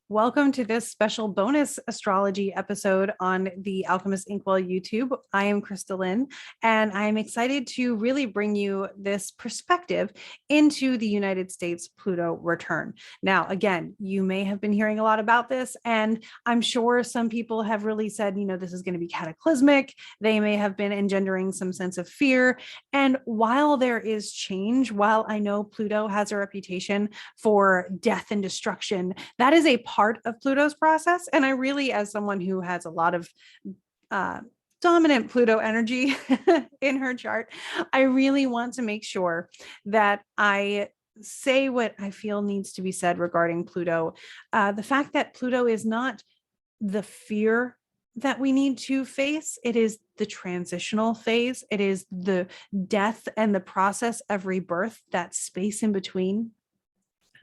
Welcome to this special bonus astrology episode on the Alchemist Inkwell YouTube. I am Crystalline, and I'm excited to really bring you this perspective into the United States Pluto return. Now, again, you may have been hearing a lot about this, and I'm sure some people have really said, this is going to be cataclysmic. They may have been engendering some sense of fear. And while there is change, while I know Pluto has a reputation for death and destruction, that is a part of Pluto's process. And I really, as someone who has a lot of dominant Pluto energy in her chart, I really want to make sure that I say what I feel needs to be said regarding Pluto. The fact that Pluto is not the fear that we need to face. It is the transitional phase. It is the death and the process of rebirth, that space in between,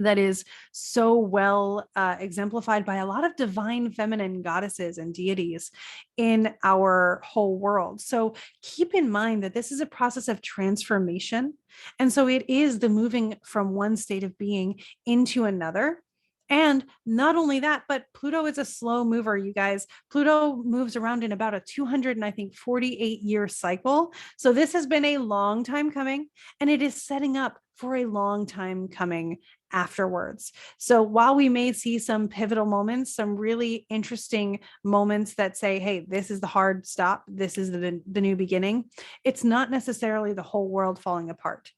that is so well exemplified by a lot of divine feminine goddesses and deities in our whole world. So keep in mind that this is a process of transformation. And so it is the moving from one state of being into another. And not only that, but Pluto is a slow mover, you guys. Pluto moves around in about a 248-year cycle. So this has been a long time coming, and it is setting up for a long time coming afterwards. So while we may see some pivotal moments, some really interesting moments that say, hey, this is the hard stop, this is the new beginning, it's not necessarily the whole world falling apart.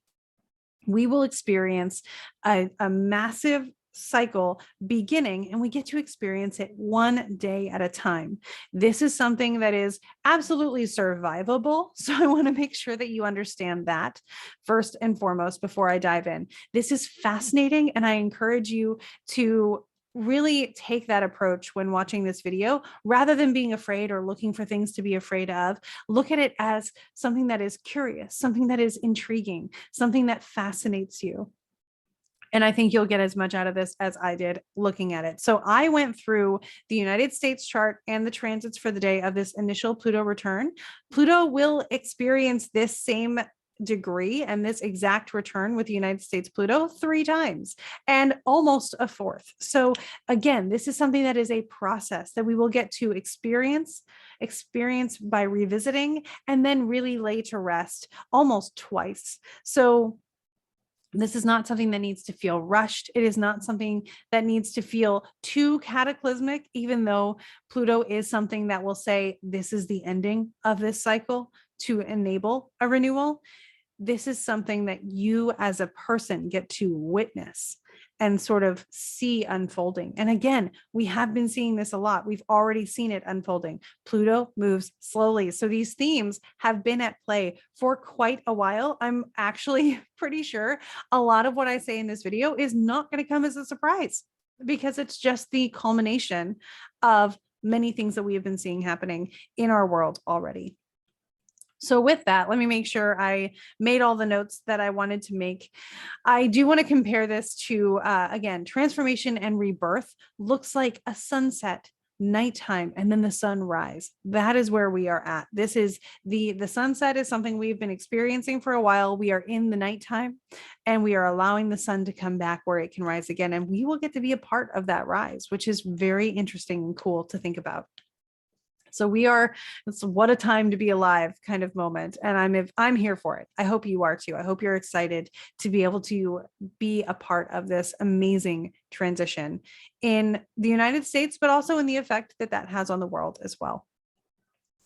We will experience a massive cycle beginning, and we get to experience it one day at a time. This is something that is absolutely survivable. So I want to make sure that you understand that first and foremost before I dive in. This is fascinating, and I encourage you to really take that approach when watching this video. Rather than being afraid or looking for things to be afraid of, look at it as something that is curious, something that is intriguing, something that fascinates you. And I think you'll get as much out of this as I did looking at it. So I went through the United States chart and the transits for the day of this initial Pluto return. Pluto will experience this same degree and this exact return with the United States Pluto 3 times and almost a fourth. So again, this is something that is a process that we will get to experience by revisiting and then really lay to rest almost twice. So this is not something that needs to feel rushed. It is not something that needs to feel too cataclysmic, even though Pluto is something that will say, this is the ending of this cycle to enable a renewal. This is something that you as a person get to witness and sort of see unfolding. And again, we have been seeing this a lot. We've already seen it unfolding. Pluto moves slowly. So these themes have been at play for quite a while. I'm actually pretty sure a lot of what I say in this video is not going to come as a surprise, because it's just the culmination of many things that we have been seeing happening in our world already. So with that, let me make sure I made all the notes that I wanted to make. I do want to compare this to, again, transformation and rebirth looks like a sunset, nighttime, and then the sunrise. That is where we are at. This is the sunset is something we've been experiencing for a while. We are in the nighttime, and we are allowing the sun to come back where it can rise again. And we will get to be a part of that rise, which is very interesting and cool to think about. So it's what a time to be alive kind of moment. And I'm here for it. I hope you are too. I hope you're excited to be able to be a part of this amazing transition in the United States, but also in the effect that that has on the world as well.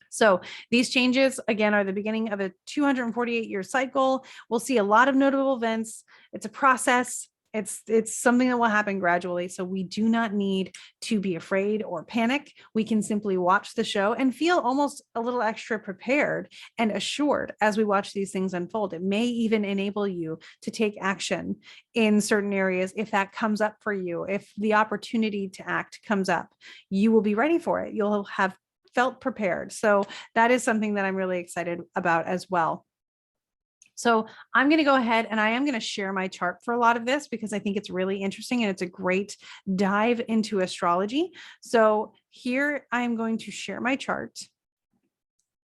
So these changes, again, are the beginning of a 248-year cycle. We'll see a lot of notable events. It's a process. It's something that will happen gradually. So we do not need to be afraid or panic. We can simply watch the show and feel almost a little extra prepared and assured as we watch these things unfold. It may even enable you to take action in certain areas if that comes up for you. If the opportunity to act comes up, you will be ready for it. You'll have felt prepared. So that is something that I'm really excited about as well. So I'm going to go ahead and I am going to share my chart for a lot of this because I think it's really interesting and it's a great dive into astrology. So here I am going to share my chart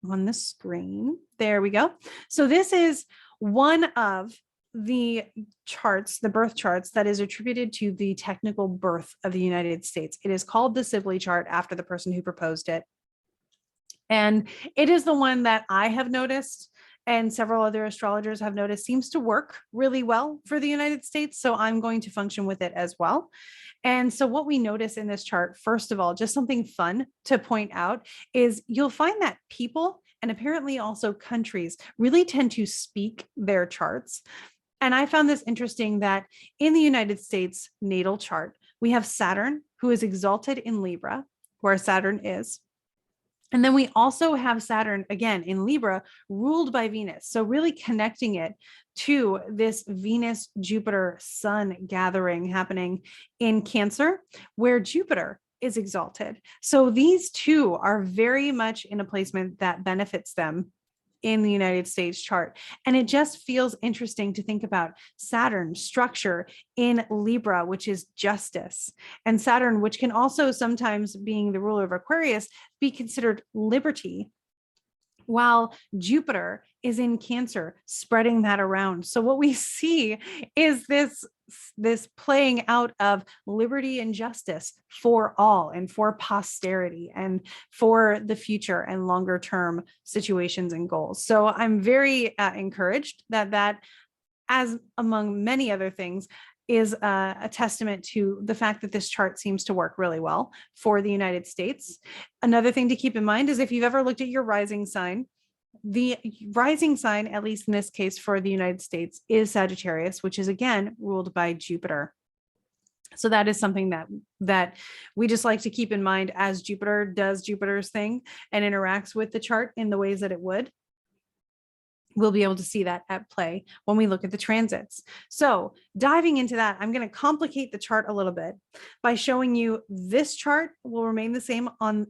on the screen. There we go. So this is one of the charts, the birth charts that is attributed to the technical birth of the United States. It is called the Sibley chart after the person who proposed it. And it is the one that I have noticed and several other astrologers have noticed seems to work really well for the United States. So I'm going to function with it as well. And so what we notice in this chart, first of all, just something fun to point out is you'll find that people and apparently also countries really tend to speak their charts. And I found this interesting that in the United States natal chart, we have Saturn, who is exalted in Libra, where Saturn is. And then we also have Saturn, again, in Libra, ruled by Venus. So really connecting it to this Venus-Jupiter Sun gathering happening in Cancer, where Jupiter is exalted. So these two are very much in a placement that benefits them in the United States chart. And it just feels interesting to think about Saturn structure in Libra, which is justice, and Saturn, which can also sometimes, being the ruler of Aquarius, be considered liberty, while Jupiter is in Cancer, spreading that around. So what we see is this playing out of liberty and justice for all and for posterity and for the future and longer term situations and goals. So I'm very encouraged that as among many other things, is a testament to the fact that this chart seems to work really well for the United States. Another thing to keep in mind is if you've ever looked at your rising sign, the rising sign, at least in this case for the United States, is Sagittarius, which is again ruled by Jupiter. So that is something that we just like to keep in mind as Jupiter does Jupiter's thing and interacts with the chart in the ways that it would. We'll be able to see that at play when we look at the transits. So diving into that, I'm going to complicate the chart a little bit by showing you this chart will remain the same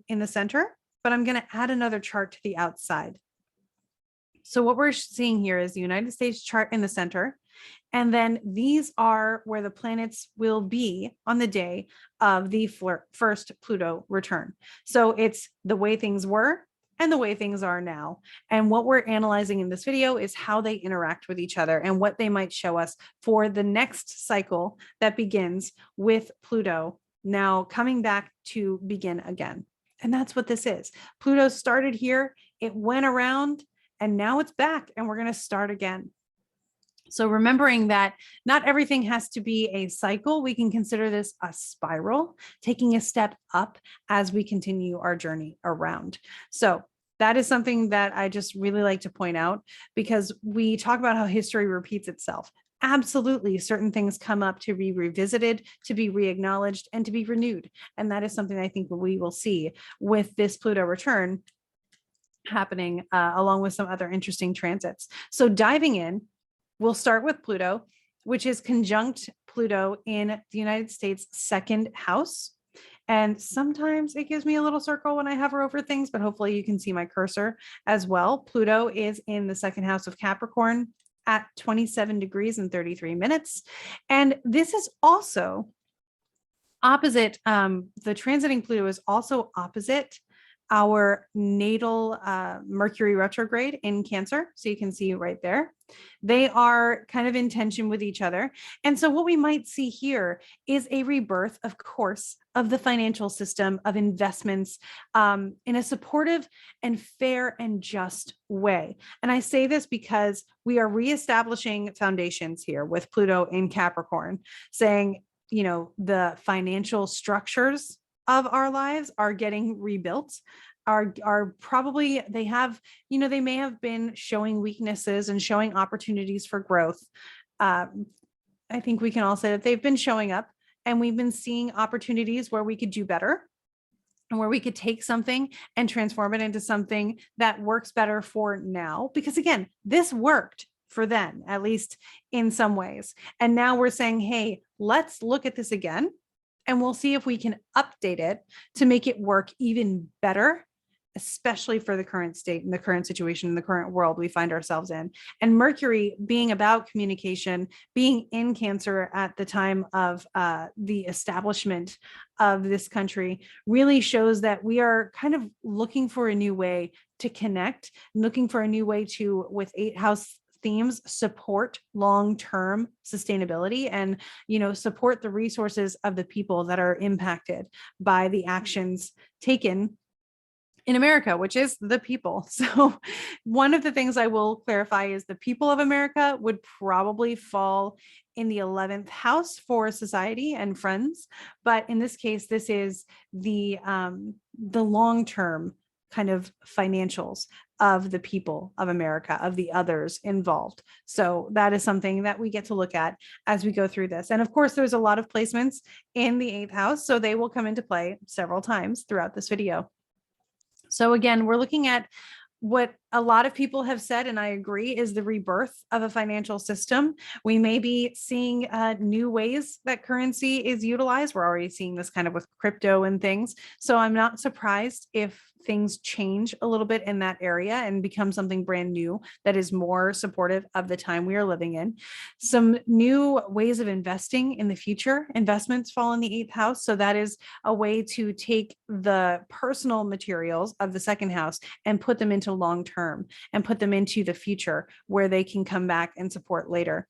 in the center, but I'm going to add another chart to the outside. So what we're seeing here is the United States chart in the center. And then these are where the planets will be on the day of the first Pluto return. So it's the way things were and the way things are now. And what we're analyzing in this video is how they interact with each other and what they might show us for the next cycle that begins with Pluto now coming back to begin again. And that's what this is. Pluto started here, it went around, and now it's back, and we're going to start again. So remembering that not everything has to be a cycle, we can consider this a spiral, taking a step up as we continue our journey around. So that is something that I just really like to point out, because we talk about how history repeats itself. Absolutely, certain things come up to be revisited, to be re-acknowledged, and to be renewed. And that is something I think we will see with this Pluto return happening along with some other interesting transits. So diving in, we'll start with Pluto, which is conjunct Pluto in the United States' second house. And sometimes it gives me a little circle when I hover over things, but hopefully you can see my cursor as well. Pluto is in the second house of Capricorn at 27 degrees and 33 minutes. And this is also opposite, the transiting Pluto is also opposite our natal Mercury retrograde in Cancer. So you can see right there, they are kind of in tension with each other. And so what we might see here is a rebirth, of course, of the financial system, of investments in a supportive and fair and just way. And I say this because we are reestablishing foundations here with Pluto in Capricorn, saying, you know, the financial structures of our lives are getting rebuilt, are probably, they have, you know, they may have been showing weaknesses and showing opportunities for growth. I think we can all say that they've been showing up, and we've been seeing opportunities where we could do better and where we could take something and transform it into something that works better for now. Because again, this worked for then, at least in some ways. And now we're saying, hey, let's look at this again, and we'll see if we can update it to make it work even better, especially for the current state and the current situation in the current world we find ourselves in. And Mercury being about communication, being in Cancer at the time of the establishment of this country, really shows that we are kind of looking for a new way to connect, looking for a new way to, with 8th house themes support long-term sustainability and, support the resources of the people that are impacted by the actions taken in America, which is the people. So one of the things I will clarify is the people of America would probably fall in the 11th house for society and friends. But in this case, this is the long-term kind of financials of the people of America, of the others involved. So that is something that we get to look at as we go through this. And of course, there's a lot of placements in the 8th house, so they will come into play several times throughout this video. So again, we're looking at what a lot of people have said, and I agree, is the rebirth of a financial system. We may be seeing new ways that currency is utilized. We're already seeing this kind of with crypto and things. So I'm not surprised if things change a little bit in that area and become something brand new that is more supportive of the time we are living in. Some new ways of investing in the future. Investments fall in the 8th house. So that is a way to take the personal materials of the 2nd house and put them into long-term and put them into the future where they can come back and support later.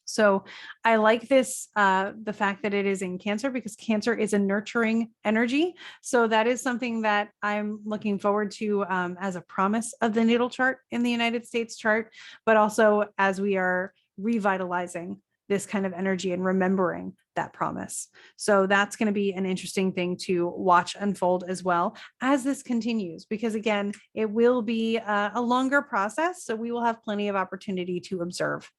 So I like this, the fact that it is in Cancer, because Cancer is a nurturing energy. So that is something that I'm looking forward to as a promise of the natal chart in the United States chart, but also as we are revitalizing this kind of energy and remembering that promise. So that's going to be an interesting thing to watch unfold as well as this continues, because again, it will be a longer process. So we will have plenty of opportunity to observe.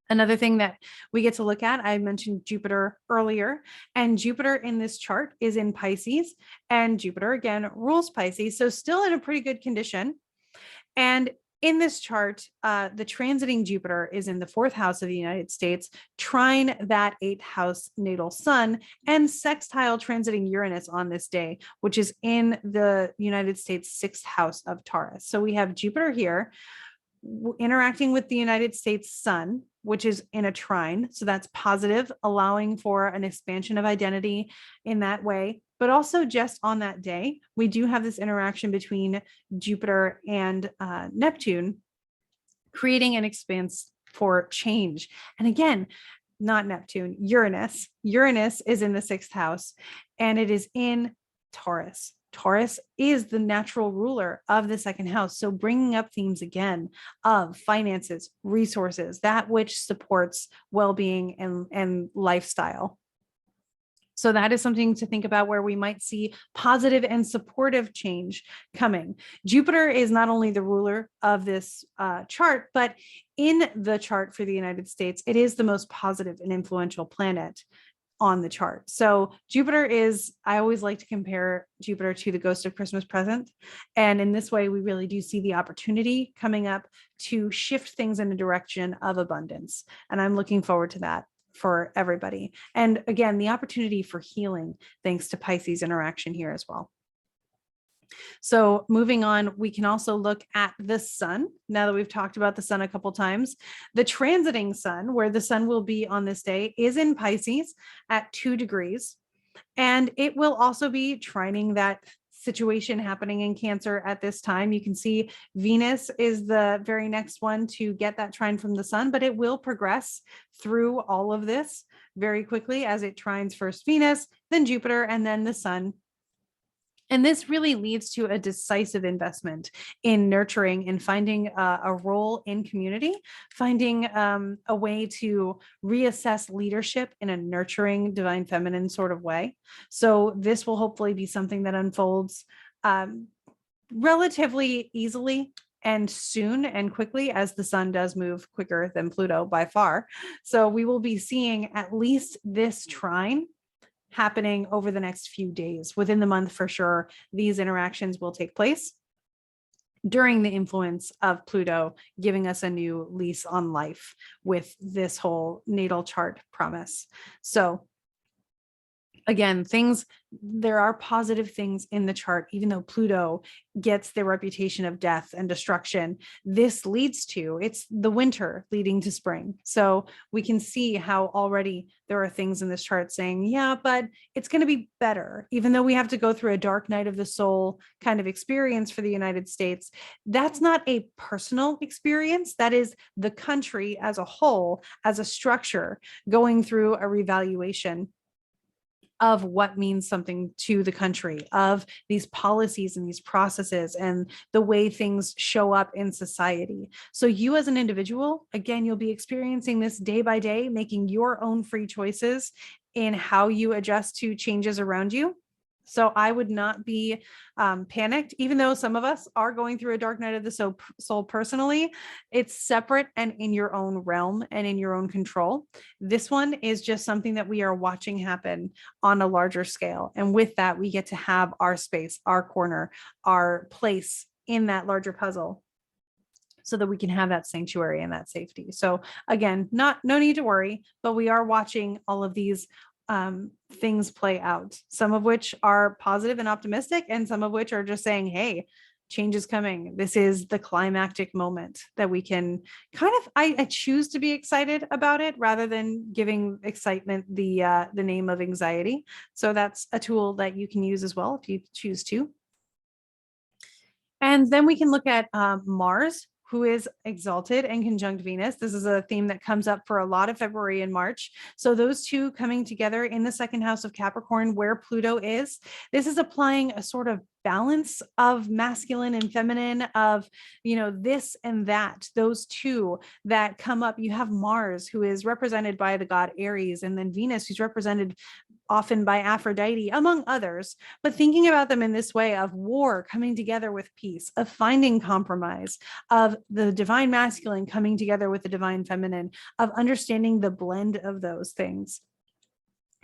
Another thing that we get to look at, I mentioned Jupiter earlier, and Jupiter in this chart is in Pisces, and Jupiter again rules Pisces. So still in a pretty good condition. And in this chart, the transiting Jupiter is in the 4th house of the United States, trine that 8th house natal sun, and sextile transiting Uranus on this day, which is in the United States 6th house of Taurus. So we have Jupiter here interacting with the United States sun, which is in a trine. So that's positive, allowing for an expansion of identity in that way. But also just on that day, we do have this interaction between Jupiter and Neptune, creating an expanse for change. And again, not Neptune, Uranus. Uranus is in the 6th house, and it is in Taurus. Taurus is the natural ruler of the 2nd house. So bringing up themes again of finances, resources, that which supports well-being and lifestyle. So that is something to think about, where we might see positive and supportive change coming. Jupiter is not only the ruler of this chart, but in the chart for the United States, it is the most positive and influential planet on the chart. So Jupiter is, I always like to compare Jupiter to the ghost of Christmas present. And in this way, we really do see the opportunity coming up to shift things in a direction of abundance. And I'm looking forward to that for everybody. And again, the opportunity for healing, thanks to Pisces interaction here as well. So moving on, we can also look at the sun. Now that we've talked about the sun a couple times, the transiting sun, where the sun will be on this day, is in Pisces at 2 degrees. And it will also be trining that situation happening in Cancer at this time. You can see Venus is the very next one to get that trine from the sun, but it will progress through all of this very quickly as it trines first Venus, then Jupiter, and then the sun. And this really leads to a decisive investment in nurturing and finding a role in community, finding a way to reassess leadership in a nurturing divine feminine sort of way. So this will hopefully be something that unfolds relatively easily and soon and quickly, as the sun does move quicker than Pluto by far. So we will be seeing at least this trine happening over the next few days. Within the month, for sure, these interactions will take place during the influence of Pluto, giving us a new lease on life with this whole natal chart promise. So again, there are positive things in the chart, even though Pluto gets the reputation of death and destruction. This leads to, it's the winter leading to spring. So we can see how already there are things in this chart saying, yeah, but it's going to be better. Even though we have to go through a dark night of the soul kind of experience for the United States, that's not a personal experience. That is the country as a whole, as a structure, going through a revaluation of what means something to the country, of these policies and these processes and the way things show up in society. So you as an individual, again, you'll be experiencing this day by day, making your own free choices in how you adjust to changes around you. So I would not be panicked, even though some of us are going through a dark night of the soul personally. It's separate and in your own realm and in your own control. This one is just something that we are watching happen on a larger scale. And with that, we get to have our space, our corner, our place in that larger puzzle, so that we can have that sanctuary and that safety. So again, no need to worry, but we are watching all of these things play out, some of which are positive and optimistic, and some of which are just saying, hey, change is coming. This is the climactic moment that we can kind of, I choose to be excited about it rather than giving excitement the name of anxiety. So that's a tool that you can use as well if you choose to. And then we can look at Mars, who is exalted and conjunct Venus. This is a theme that comes up for a lot of February and March. So those two coming together in the second house of Capricorn, where Pluto is, this is applying a sort of balance of masculine and feminine, of, this and that, those two that come up. You have Mars, who is represented by the god Aries, and then Venus, who's represented often by Aphrodite, among others, but thinking about them in this way of war coming together with peace, of finding compromise, of the divine masculine coming together with the divine feminine, of understanding the blend of those things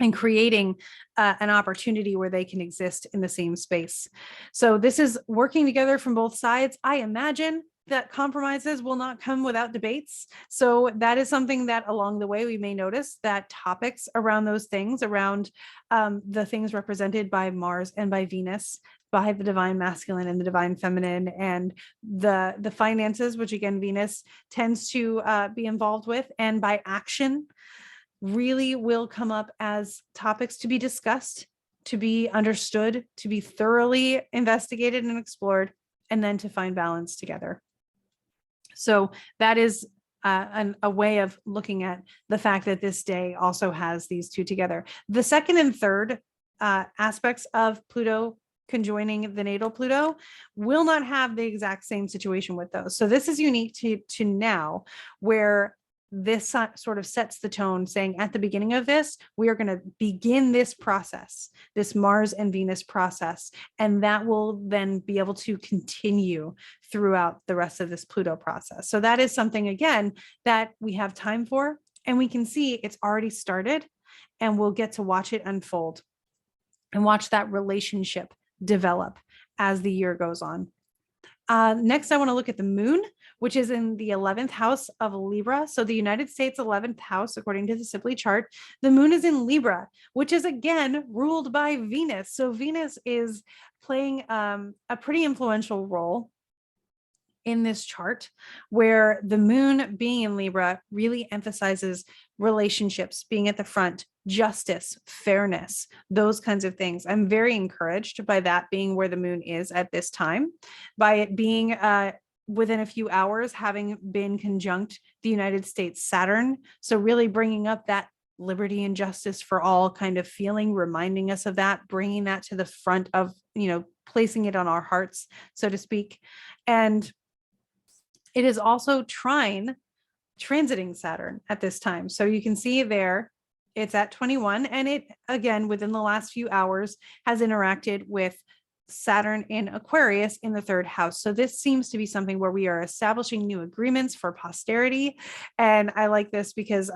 and creating an opportunity where they can exist in the same space. So this is working together from both sides. I imagine that compromises will not come without debates. So that is something that along the way we may notice that topics around those things, around the things represented by Mars and by Venus, by the divine masculine and the divine feminine, and the finances, which again Venus tends to be involved with, and by action, really will come up as topics to be discussed, to be understood, to be thoroughly investigated and explored, and then to find balance together. So that is a way of looking at the fact that this day also has these two together. The second and third aspects of Pluto conjoining the natal Pluto will not have the exact same situation with those. So this is unique to now, where this sort of sets the tone, saying at the beginning of this, we are going to begin this process, this Mars and Venus process, and that will then be able to continue throughout the rest of this Pluto process. So that is something, again, that we have time for, and we can see it's already started, and we'll get to watch it unfold and watch that relationship develop as the year goes on. Next, I want to look at the moon, which is in the 11th house of Libra. So the United States 11th house, according to the Simply chart, the moon is in Libra, which is again ruled by Venus. So Venus is playing a pretty influential role in this chart, where the moon being in Libra really emphasizes relationships being at the front, justice, fairness, those kinds of things. I'm very encouraged by that being where the moon is at this time, by it being within a few hours having been conjunct the United States Saturn. So really bringing up that liberty and justice for all kind of feeling, reminding us of that, bringing that to the front of, placing it on our hearts, so to speak. And it is also transiting Saturn at this time. So you can see there, it's at 21, and it, again, within the last few hours, has interacted with Saturn in Aquarius in the third house. So this seems to be something where we are establishing new agreements for posterity. And I like this because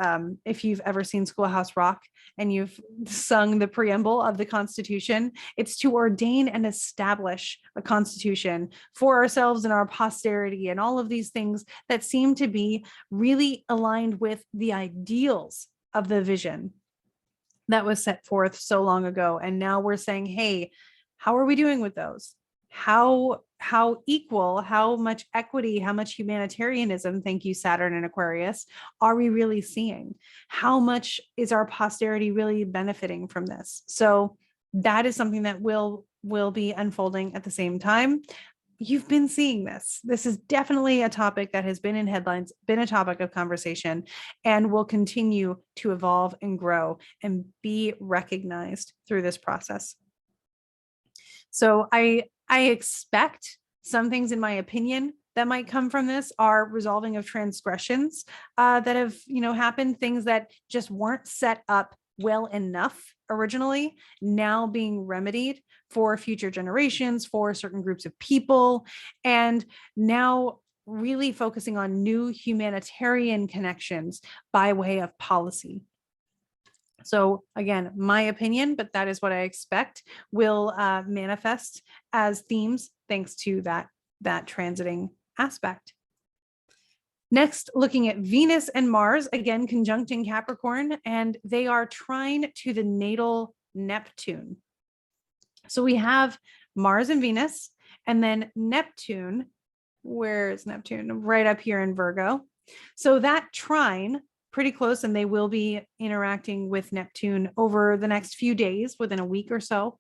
if you've ever seen Schoolhouse Rock and you've sung the preamble of the Constitution, it's to ordain and establish a constitution for ourselves and our posterity, and all of these things that seem to be really aligned with the ideals of the vision that was set forth so long ago. And now we're saying, hey, how are we doing with those? How equal, how much equity, how much humanitarianism, thank you, Saturn and Aquarius, are we really seeing? How much is our posterity really benefiting from this? So that is something that will be unfolding at the same time. You've been seeing this. This is definitely a topic that has been in headlines, been a topic of conversation, and will continue to evolve and grow and be recognized through this process. So I expect some things, in my opinion, that might come from this are resolving of transgressions that have, happened, things that just weren't set up well enough originally, now being remedied for future generations, for certain groups of people, and now really focusing on new humanitarian connections by way of policy. So again, my opinion, but that is what I expect will manifest as themes thanks to that transiting aspect. Next, looking at Venus and Mars, again, conjuncting Capricorn, and they are trine to the natal Neptune. So we have Mars and Venus, and then Neptune. Where is Neptune? Right up here in Virgo. So that trine, pretty close, and they will be interacting with Neptune over the next few days, within a week or so,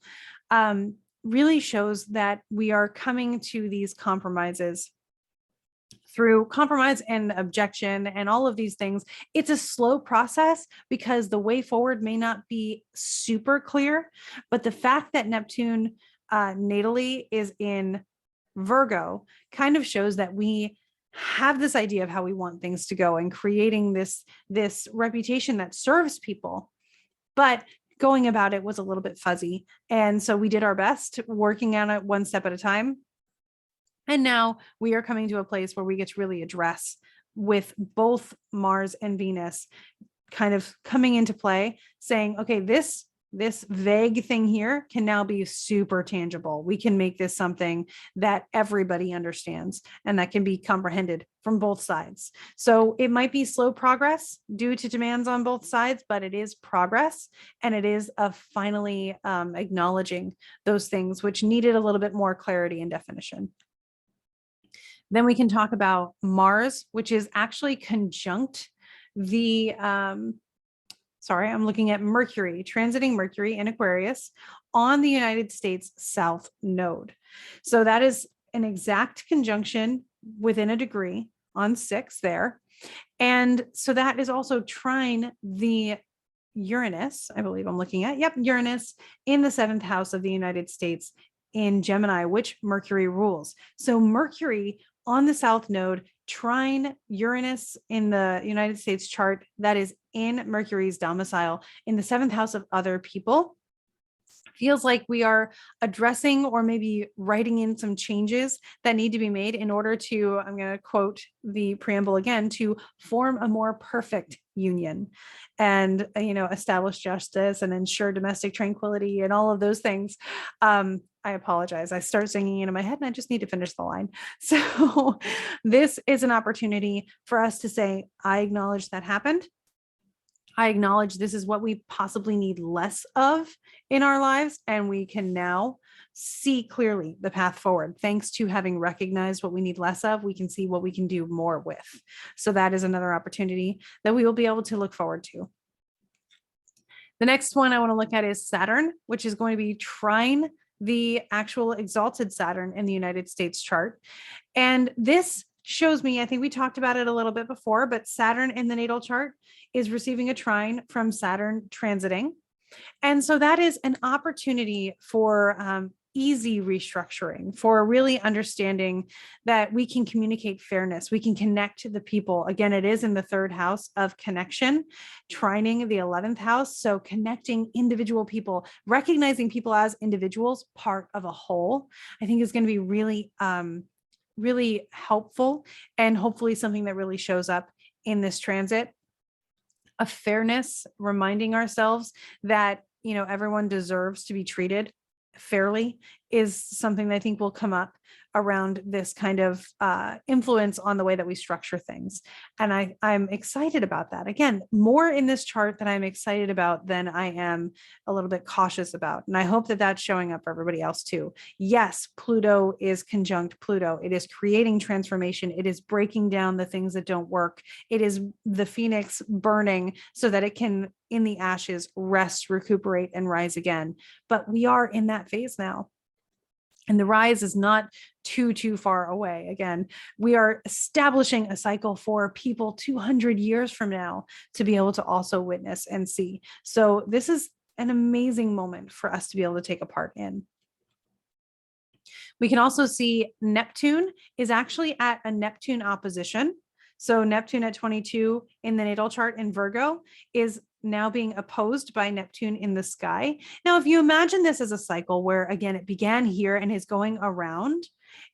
really shows that we are coming to these compromises through compromise and objection and all of these things. It's a slow process because the way forward may not be super clear, but the fact that Neptune natally is in Virgo kind of shows that we have this idea of how we want things to go and creating this reputation that serves people, but going about it was a little bit fuzzy. And so we did our best working on it one step at a time. And now we are coming to a place where we get to really address with both Mars and Venus kind of coming into play, saying, okay, this vague thing here can now be super tangible. We can make this something that everybody understands and that can be comprehended from both sides. So it might be slow progress due to demands on both sides, but it is progress, and it is of finally acknowledging those things which needed a little bit more clarity and definition. Then we can talk about Mars, which is actually conjunct the, I'm looking at Mercury, transiting Mercury in Aquarius on the United States South Node. So that is an exact conjunction within a degree on 6 there. And so that is also trine the Uranus, I believe I'm looking at, Uranus in the 7th house of the United States in Gemini, which Mercury rules. So Mercury on the South Node, trine Uranus in the United States chart that is in Mercury's domicile in the 7th house of other people. Feels like we are addressing or maybe writing in some changes that need to be made in order to, I'm going to quote the preamble again, to form a more perfect union and, establish justice and ensure domestic tranquility and all of those things. I apologize. I start singing it in my head and I just need to finish the line. So this is an opportunity for us to say, I acknowledge that happened. I acknowledge this is what we possibly need less of in our lives, and we can now see clearly the path forward. Thanks to having recognized what we need less of, we can see what we can do more with. So that is another opportunity that we will be able to look forward to. The next one I want to look at is Saturn, which is going to be trine the actual exalted Saturn in the United States chart. And this shows me, I think we talked about it a little bit before, but Saturn in the natal chart is receiving a trine from Saturn transiting. And so that is an opportunity for easy restructuring, for really understanding that we can communicate fairness. We can connect to the people. Again, it is in the 3rd house of connection, trining the 11th house. So connecting individual people, recognizing people as individuals, part of a whole, I think is going to be really, really helpful, and hopefully something that really shows up in this transit. A fairness, reminding ourselves that, everyone deserves to be treated fairly is something that I think will come up around this kind of influence on the way that we structure things. And I'm excited about that. Again, more in this chart that I'm excited about than I am a little bit cautious about. And I hope that that's showing up for everybody else too. Yes, Pluto is conjunct Pluto. It is creating transformation. It is breaking down the things that don't work. It is the phoenix burning so that it can, in the ashes, rest, recuperate, and rise again. But we are in that phase now. And the rise is not too far away. Again, we are establishing a cycle for people 200 years from now to be able to also witness and see. So this is an amazing moment for us to be able to take a part in. We can also see Neptune is actually at a Neptune opposition. So Neptune at 22 in the natal chart in Virgo is now being opposed by Neptune in the sky. Now, if you imagine this as a cycle where, again, it began here and is going around,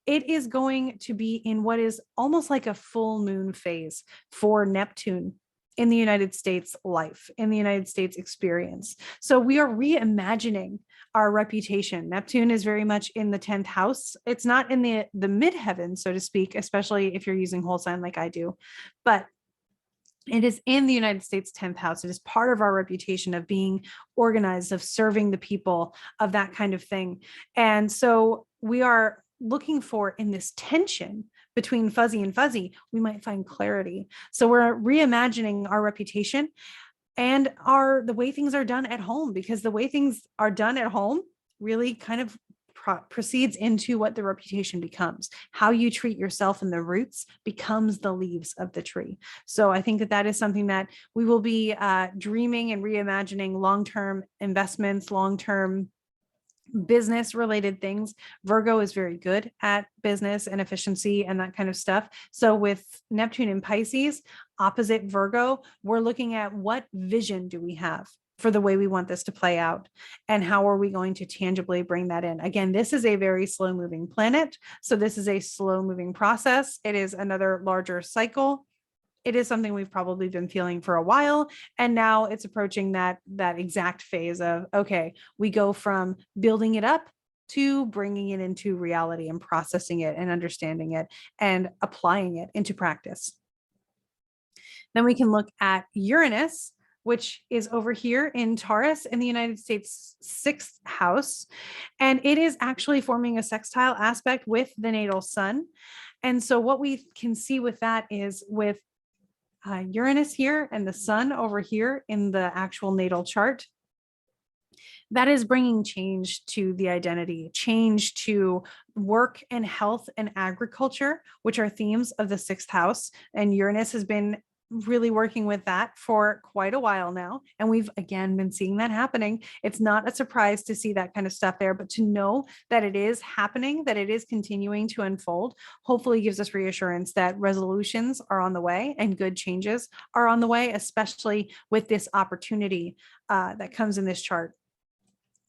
it is going to be in what is almost like a full moon phase for Neptune in the United States life, in the United States experience. So we are reimagining our reputation. Neptune is very much in the 10th house. It's not in the midheaven, so to speak, especially if you're using whole sign like I do, but it is in the United States 10th house. It is part of our reputation of being organized, of serving the people, of that kind of thing. And so we are looking for, in this tension between fuzzy and fuzzy, we might find clarity. So we're reimagining our reputation and the way things are done at home, because the way things are done at home really kind of proceeds into what the reputation becomes. How you treat yourself and the roots becomes the leaves of the tree. So I think that that is something that we will be dreaming and reimagining long-term investments, long-term business related things. Virgo is very good at business and efficiency and that kind of stuff. So with Neptune in Pisces, opposite Virgo, we're looking at what vision do we have for the way we want this to play out, and how are we going to tangibly bring that in. Again, this is a very slow moving planet. So this is a slow moving process. It is another larger cycle. It is something we've probably been feeling for a while. And now it's approaching that exact phase of, okay, we go from building it up to bringing it into reality and processing it and understanding it and applying it into practice. Then we can look at Uranus, which is over here in Taurus in the United States 6th house. And it is actually forming a sextile aspect with the natal sun. And so what we can see with that is with Uranus here and the sun over here in the actual natal chart, that is bringing change to the identity, change to work and health and agriculture, which are themes of the 6th house. And Uranus has been really working with that for quite a while now. And we've again been seeing that happening. It's not a surprise to see that kind of stuff there, but to know that it is happening, that it is continuing to unfold, hopefully gives us reassurance that resolutions are on the way and good changes are on the way, especially with this opportunity that comes in this chart,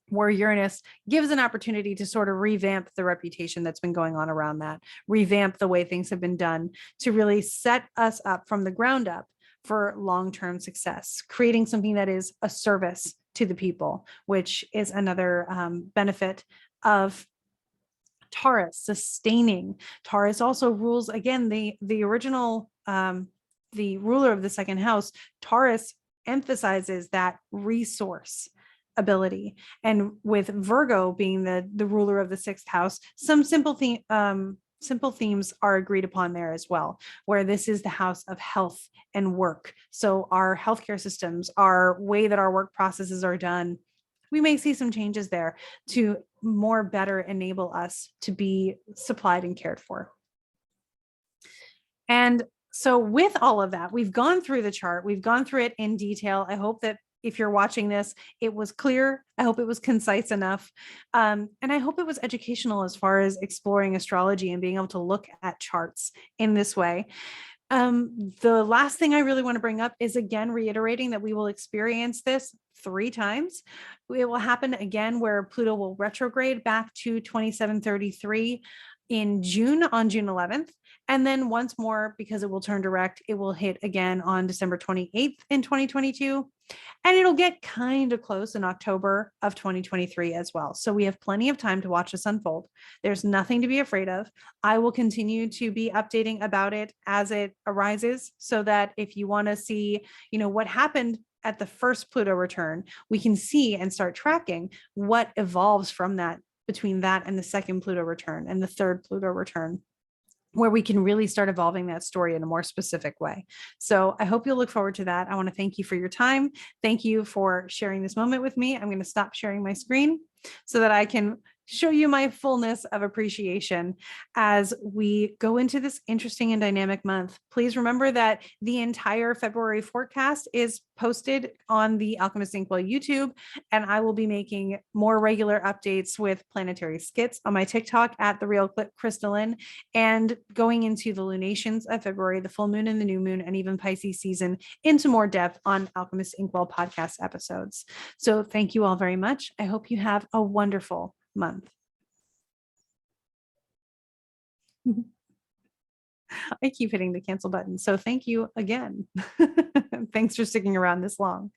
where Uranus gives an opportunity to sort of revamp the reputation that's been going on around that, revamp the way things have been done, to really set us up from the ground up for long-term success, creating something that is a service to the people, which is another benefit of Taurus, sustaining. Taurus also rules, again, the original, the ruler of the 2nd house. Taurus emphasizes that resource ability. And with Virgo being the ruler of the 6th house, some simple themes are agreed upon there as well, where this is the house of health and work. So our healthcare systems, our way that our work processes are done, we may see some changes there to more better enable us to be supplied and cared for. And so with all of that, we've gone through the chart, we've gone through it in detail. I hope that if you're watching this, it was clear. I hope it was concise enough. And I hope it was educational as far as exploring astrology and being able to look at charts in this way. The last thing I really want to bring up is, again, reiterating that we will experience this 3 times. It will happen again where Pluto will retrograde back to 2733 in June on June 11th. And then once more, because it will turn direct, it will hit again on December 28th in 2022. And it'll get kind of close in October of 2023 as well. So we have plenty of time to watch this unfold. There's nothing to be afraid of. I will continue to be updating about it as it arises, so that if you want to see, what happened at the first Pluto return, we can see and start tracking what evolves from that, between that and the second Pluto return and the third Pluto return, where we can really start evolving that story in a more specific way. So I hope you'll look forward to that. I want to thank you for your time. Thank you for sharing this moment with me. I'm going to stop sharing my screen so that I can show you my fullness of appreciation as we go into this interesting and dynamic month. Please remember that the entire February forecast is posted on the Alchemist Inkwell YouTube, and I will be making more regular updates with planetary skits on my TikTok at The Real Crystalline, and going into the lunations of February, the full moon and the new moon, and even Pisces season into more depth on Alchemist Inkwell podcast episodes. So thank you all very much. I hope you have a wonderful month. I keep hitting the cancel button. So thank you again. Thanks for sticking around this long.